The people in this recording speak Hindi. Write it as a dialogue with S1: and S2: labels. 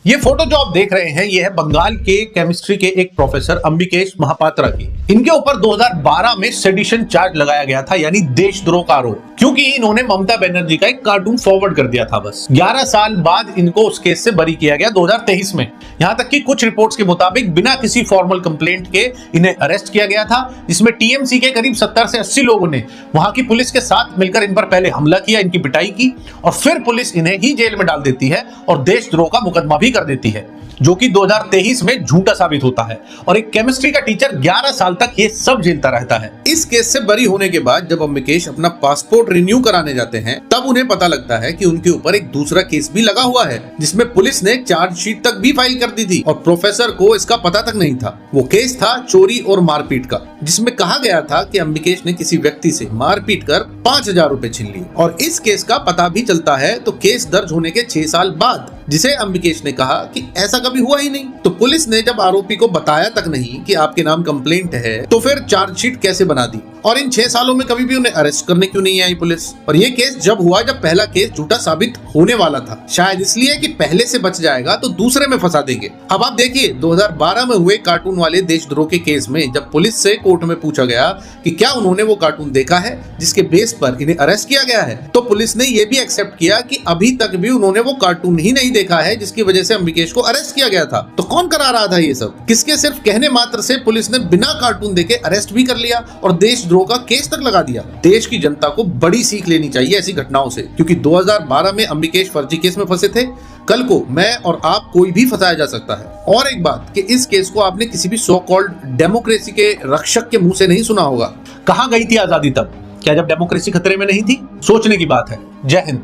S1: ये फोटो जो आप देख रहे हैं ये है बंगाल के केमिस्ट्री के एक प्रोफेसर अंबिकेश महापात्रा की। इनके ऊपर 2012 में सेडिशन चार्ज लगाया गया था, यानी देशद्रोह का आरोप, क्योंकि इन्होंने ममता बनर्जी का एक कार्टून फॉरवर्ड कर दिया था। बस 11 साल बाद इनको उस केस से बरी किया गया 2023 में। यहां तक कि कुछ रिपोर्ट्स के मुताबिक बिना किसी फॉर्मल कंप्लेंट के इन्हें अरेस्ट किया गया था, जिसमें टीएमसी के करीब 70 से 80 लोगों ने वहां की पुलिस के साथ मिलकर इन पर पहले हमला किया, इनकी पिटाई की, और फिर पुलिस इन्हें ही जेल में डाल देती है और देशद्रोह का मुकदमा भी कर देती है, जो कि 2023 में झूठा साबित होता है। और एक केमिस्ट्री का टीचर 11 साल तक ये सब झेलता रहता है।
S2: इस केस से बरी होने के बाद जब अंबिकेश अपना पासपोर्ट रिन्यू कराने जाते हैं, तब उन्हें पता लगता है कि उनके ऊपर एक दूसरा केस भी लगा हुआ है, जिसमें पुलिस ने चार्जशीट तक भी फाइल कर दी थी और प्रोफेसर को इसका पता तक नहीं था। वो केस था चोरी और मारपीट का, जिसमें कहा गया था कि अंबिकेश ने किसी व्यक्ति से मारपीट कर 5,000 रुपए छीन लिए। और इस केस का पता भी चलता है तो केस दर्ज होने के 6 साल बाद, जिसे अंबिकेश ने कहा कि ऐसा कभी हुआ ही नहीं। तो पुलिस ने जब आरोपी को बताया तक नहीं कि आपके नाम कंप्लेंट है, तो फिर चार्जशीट कैसे बना दी? और इन 6 सालों में कभी भी उन्हें अरेस्ट करने क्यों नहीं आई पुलिस? और ये केस जब हुआ जब पहला केस झूठा साबित होने वाला था, शायद इसलिए कि पहले से बच जाएगा तो दूसरे में फंसा देंगे। अब आप देखिए 2012 में हुए कार्टून वाले देशद्रोह के केस में जब पुलिस से कोर्ट में पूछा गया कि क्या उन्होंने वो कार्टून देखा है जिसके बेस पर इन्हें अरेस्ट किया गया है, तो पुलिस ने ये भी एक्सेप्ट किया कि अभी तक भी उन्होंने वो कार्टून ही नहीं देखा है जिसकी वजह से अंबिकेश को अरेस्ट किया गया था। तो कौन करा रहा था ये सब? किसके सिर्फ कहने मात्र से पुलिस ने बिना कार्टून देखे अरेस्ट भी कर लिया और देशद्रोह का केस तक लगा दिया। देश की जनता को बड़ी सीख लेनी चाहिए ऐसी घटनाओं से, क्योंकि 2012 में अंबिकेश फर्जी केस में फंसे थे, कल को मैं और आप कोई भी फंसाया जा सकता है। और एक बात कि इस केस को आपने किसी भी सो कॉल्ड डेमोक्रेसी के रक्षक के मुंह से नहीं सुना होगा।
S1: कहां गई थी आजादी तब? क्या जब डेमोक्रेसी खतरे में नहीं थी? सोचने की बात है। जय हिंद।